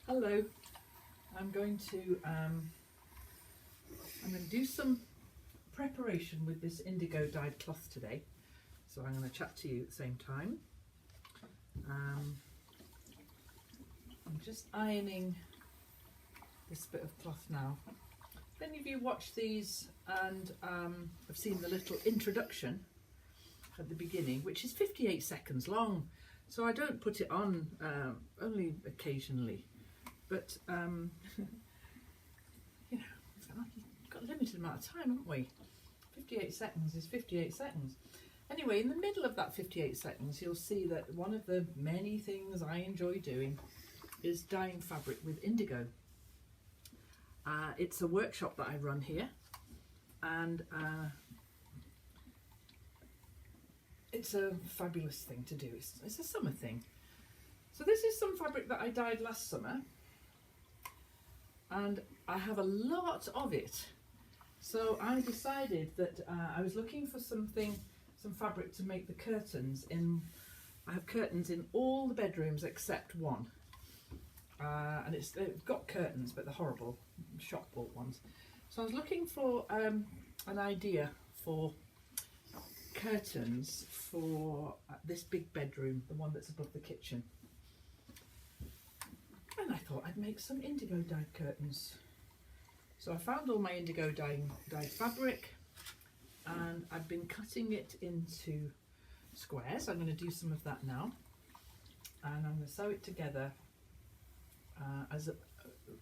Hello. I'm going to do some preparation with this indigo dyed cloth today. So I'm going to chat to you at the same time. I'm just ironing this bit of cloth now. If any of you watch these and have seen the little introduction at the beginning, which is 58 seconds long, so I don't put it on only occasionally, but you know, we've got a limited amount of time, haven't we? 58 seconds is 58 seconds. Anyway, in the middle of that 58 seconds, you'll see that one of the many things I enjoy doing is dyeing fabric with indigo. It's a workshop that I run here, and it's a fabulous thing to do. It's a summer thing. So this is some fabric that I dyed last summer, and I have a lot of it. So I decided that I was looking for some fabric to make the curtains in. I have curtains in all the bedrooms except one, and they've got curtains, but they're horrible, shop bought ones. So I was looking for an idea for curtains for this big bedroom, the one that's above the kitchen, and I thought I'd make some indigo dyed curtains. So I found all my indigo dyed fabric, and I've been cutting it into squares. I'm going to do some of that now, and I'm going to sew it together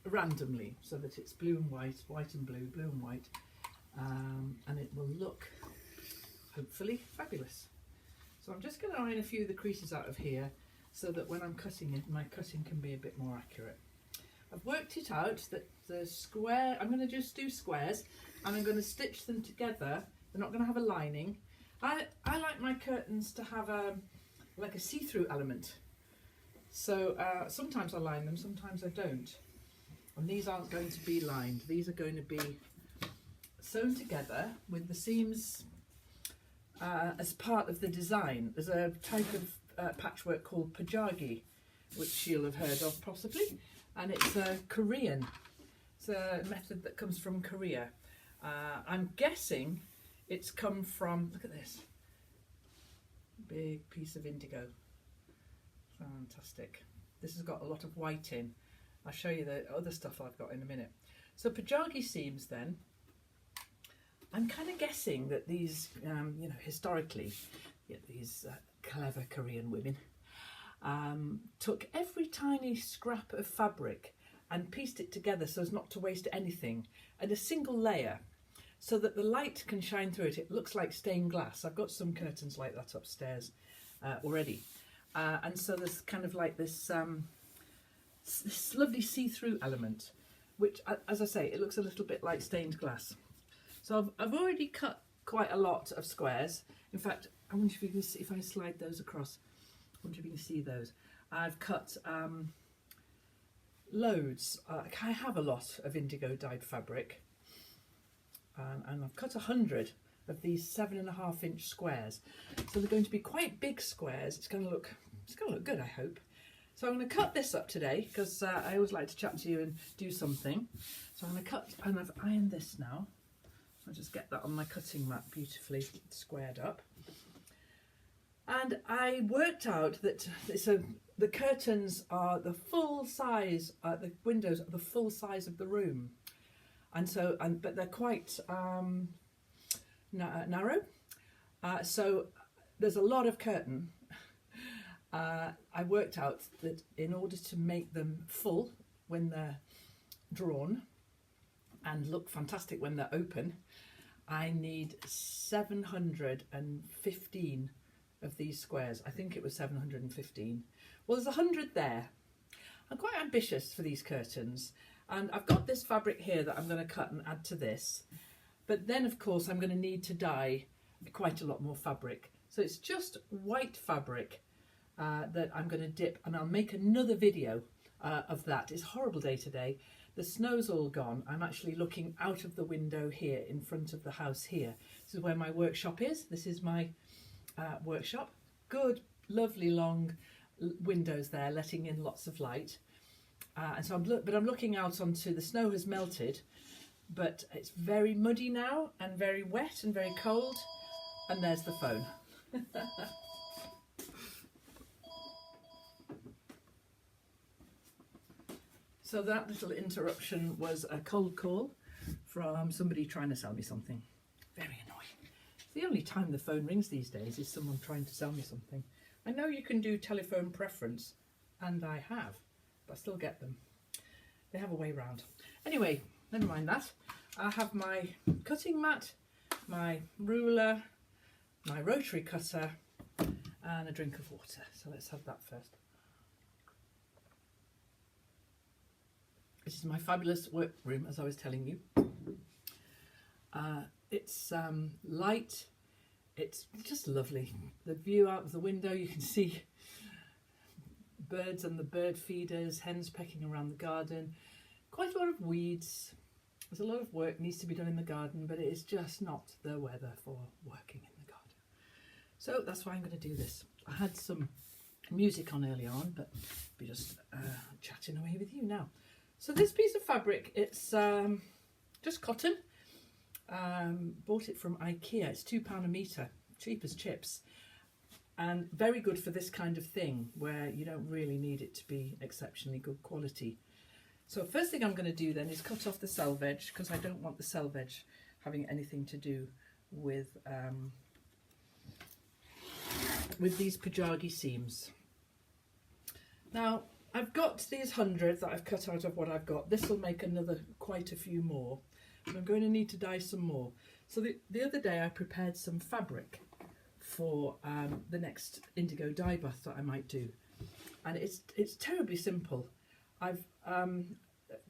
randomly, so that it's blue and white, white and blue, blue and white, and it will look hopefully fabulous. So I'm just going to iron a few of the creases out of here so that when I'm cutting it, my cutting can be a bit more accurate. I've worked it out that the square, I'm going to just do squares, and I'm going to stitch them together. They're not going to have a lining. I like my curtains to have like a see-through element. So sometimes I line them, sometimes I don't. And these aren't going to be lined. These are going to be sewn together with the seams as part of the design. There's a type of patchwork called pajagi, which you'll have heard of possibly, and it's a Korean. It's a method that comes from Korea. I'm guessing it's come from, look at this, big piece of indigo. Fantastic. This has got a lot of white in. I'll show you the other stuff I've got in a minute. So pajagi seams then, I'm kind of guessing that these, you know, historically, these clever Korean women took every tiny scrap of fabric and pieced it together so as not to waste anything, and a single layer, so that the light can shine through it. It looks like stained glass. I've got some curtains like that upstairs already. And so there's kind of like this lovely see-through element, which, as I say, it looks a little bit like stained glass. So I've already cut quite a lot of squares. In fact, I wonder if you can see, if I slide those across, I wonder if you can see those. I've cut loads. I have a lot of indigo dyed fabric, and I've cut 100 of these 7.5 inch squares. So they're going to be quite big squares. It's going to look good, I hope. So I'm going to cut this up today because I always like to chat to you and do something. So I'm going to cut, and I've ironed this now. I'll just get that on my cutting mat beautifully squared up. And I worked out that the curtains are the full size, the windows are the full size of the room. And so, but they're quite narrow. So there's a lot of curtain. I worked out that in order to make them full when they're drawn and look fantastic when they're open, I need 715 of these squares. I think it was 715. Well, there's 100 there. I'm quite ambitious for these curtains, and I've got this fabric here that I'm going to cut and add to this, but then of course I'm going to need to dye quite a lot more fabric. So it's just white fabric that I'm going to dip, and I'll make another video of that. It's a horrible day today. The snow's all gone. I'm actually looking out of the window here in front of the house here. This is where my workshop is. This is my workshop. Good, lovely long windows there, letting in lots of light. And so I'm looking out onto, the snow has melted, but it's very muddy now and very wet and very cold. And there's the phone. So that little interruption was a cold call from somebody trying to sell me something. Very annoying. The only time the phone rings these days is someone trying to sell me something. I know you can do telephone preference, and I have, but I still get them. They have a way round. Anyway, never mind that. I have my cutting mat, my ruler, my rotary cutter, and a drink of water. So let's have that first. This is my fabulous workroom, as I was telling you. It's light. It's just lovely. The view out of the window, you can see birds and the bird feeders, hens pecking around the garden. Quite a lot of weeds. There's a lot of work needs to be done in the garden, but it is just not the weather for working in the garden. So that's why I'm going to do this. I had some music on earlier on, but I'll be just chatting away with you now. So this piece of fabric, it's just cotton. Bought it from IKEA. It's £2 a metre, cheap as chips, and very good for this kind of thing where you don't really need it to be exceptionally good quality. So first thing I'm going to do then is cut off the selvage, because I don't want the selvage having anything to do with these pajagi seams. Now I've got these 100 that I've cut out of what I've got. This will make another quite a few more. I'm going to need to dye some more. So the other day I prepared some fabric for the next indigo dye bath that I might do, and it's terribly simple. I've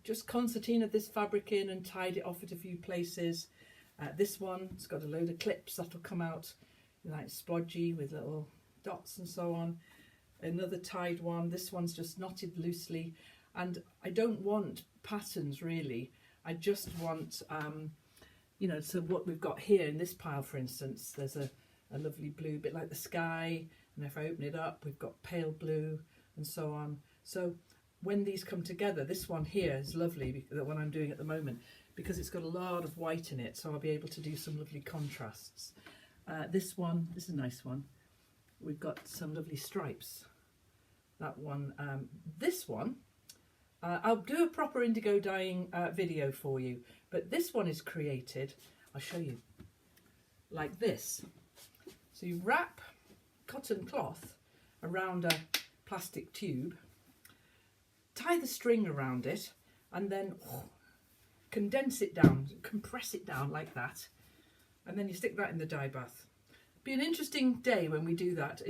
just concertinaed this fabric in and tied it off at a few places. This one's got a load of clips that'll come out like splodgy with little dots and so on. Another tied one. This one's just knotted loosely, and I don't want patterns really. I just want, you know, so what we've got here in this pile, for instance, there's a lovely blue, bit like the sky, and if I open it up, we've got pale blue and so on. So when these come together, this one here is lovely, the one I'm doing at the moment, because it's got a lot of white in it, so I'll be able to do some lovely contrasts. This one, this is a nice one. We've got some lovely stripes. That one, this one, I'll do a proper indigo dyeing video for you, but this one is created, I'll show you, like this. So you wrap cotton cloth around a plastic tube, tie the string around it, and then condense it down, compress it down like that, and then you stick that in the dye bath. Be an interesting day when we do that.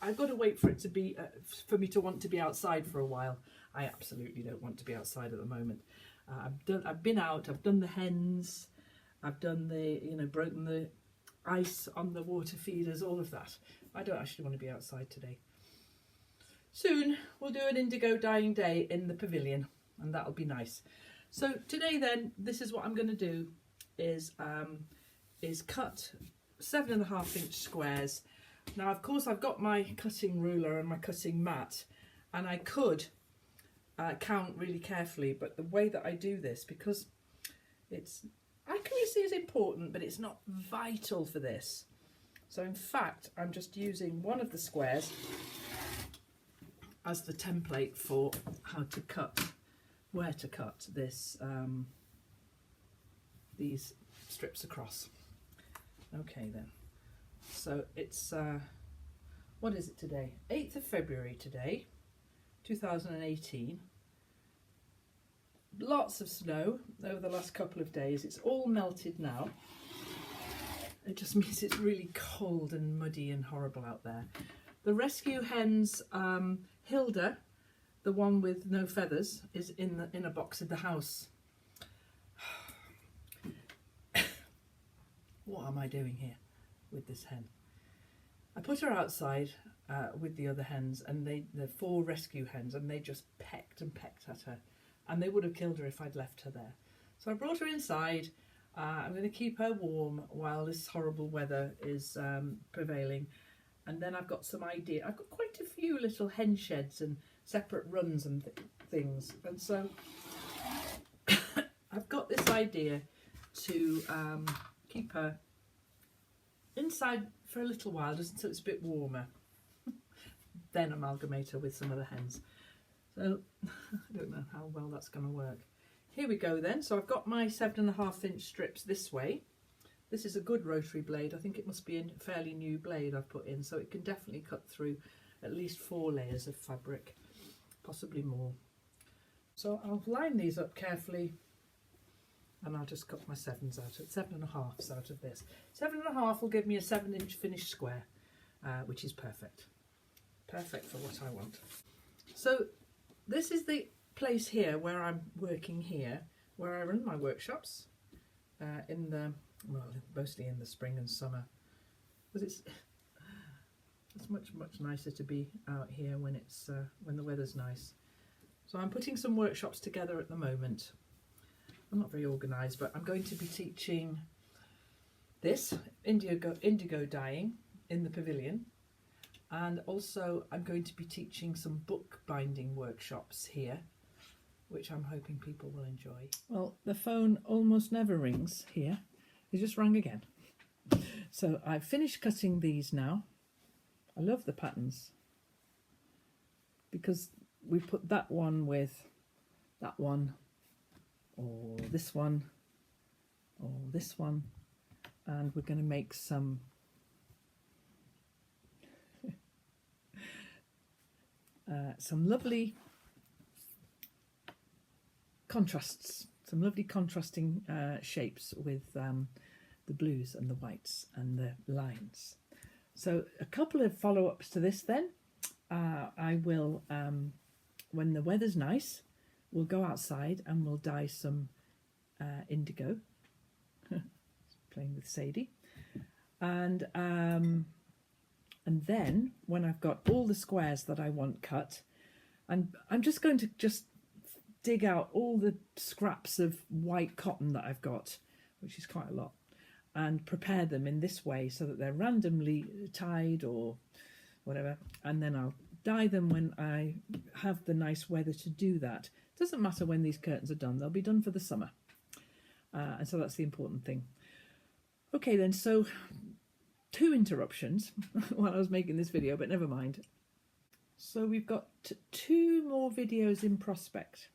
I've got to wait for it to be for me to want to be outside for a while. I absolutely don't want to be outside at the moment. I've been out. I've done the hens. I've done the, you know, broken the ice on the water feeders. All of that. I don't actually want to be outside today. Soon we'll do an indigo dyeing day in the pavilion, and that'll be nice. So today then, this is what I'm going to do: is cut 7.5-inch squares. Now of course I've got my cutting ruler and my cutting mat, and I could count really carefully, but the way that I do this, because it's accuracy is important, but it's not vital for this. So in fact I'm just using one of the squares as the template for how to cut, where to cut this these strips across. Okay then, so it's what is it today? 8th of February today, 2018. Lots of snow over the last couple of days. It's all melted now. It just means it's really cold and muddy and horrible out there. The rescue hens, Hilda, the one with no feathers, is in a box in the house. What am I doing here with this hen? I put her outside with the other hens, and the 4 rescue hens, and they just pecked and pecked at her, and they would have killed her if I'd left her there. So I brought her inside. I'm going to keep her warm while this horrible weather is prevailing, and then I've got some idea. I've got quite a few little hen sheds and separate runs and things. And so I've got this idea to keep her inside for a little while, just until it's a bit warmer. Then amalgamate her with some of the hens. So I don't know how well that's going to work. Here we go then. So I've got my 7.5-inch strips this way. This is a good rotary blade. I think it must be a fairly new blade I've put in, so it can definitely cut through at least 4 layers of fabric, possibly more. So I'll line these up carefully, and I'll just cut my 7s out, 7.5s out of this. 7.5 will give me a 7-inch finished square, which is perfect. Perfect for what I want. So this is the place here where I'm working here, where I run my workshops mostly in the spring and summer, because it's much nicer to be out here when it's when the weather's nice. So I'm putting some workshops together at the moment. I'm not very organised, but I'm going to be teaching this indigo dyeing in the pavilion, and also I'm going to be teaching some book binding workshops here, which I'm hoping people will enjoy. Well, the phone almost never rings here. It just rang again. So I've finished cutting these now. I love the patterns because we put that one with that one, or this one, or this one, and we're going to make some lovely contrasts, some lovely contrasting shapes with the blues and the whites and the lines. So a couple of follow-ups to this then. I will, when the weather's nice, we'll go outside and we'll dye some indigo, playing with Sadie, and then when I've got all the squares that I want cut, and I'm just going to dig out all the scraps of white cotton that I've got, which is quite a lot, and prepare them in this way so that they're randomly tied or whatever, and then I'll dye them when I have the nice weather to do that. It doesn't matter when these curtains are done, they'll be done for the summer, and so that's the important thing. Okay then, so 2 interruptions while I was making this video, but never mind. So we've got 2 more videos in prospect.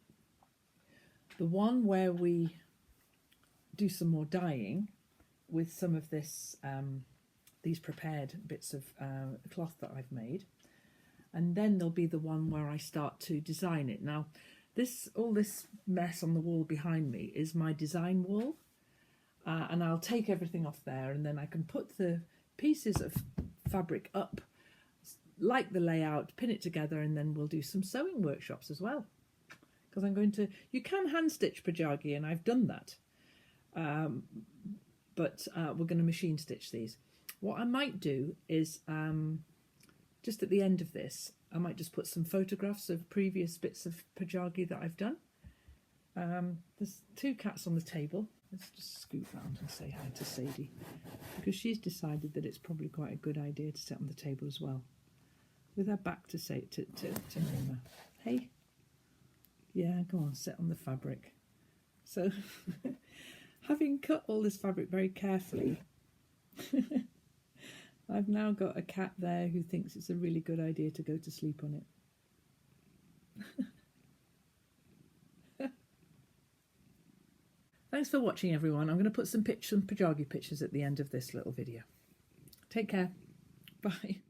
The one where we do some more dyeing with some of this, these prepared bits of cloth that I've made, and then there'll be the one where I start to design it. Now, all this mess on the wall behind me is my design wall, and I'll take everything off there, and then I can put the pieces of fabric up, like the layout, pin it together, and then we'll do some sewing workshops as well. Because I'm going to, you can hand stitch pajagi, and I've done that, but we're going to machine stitch these. What I might do is, just at the end of this, I might just put some photographs of previous bits of pajagi that I've done. There's 2 cats on the table. Let's just scoot round and say hi to Sadie, because she's decided that it's probably quite a good idea to sit on the table as well, with her back to Mima. Hey, yeah, go on, sit on the fabric. So, having cut all this fabric very carefully, I've now got a cat there who thinks it's a really good idea to go to sleep on it. Thanks for watching, everyone. I'm going to put some pajagi pictures at the end of this little video. Take care. Bye.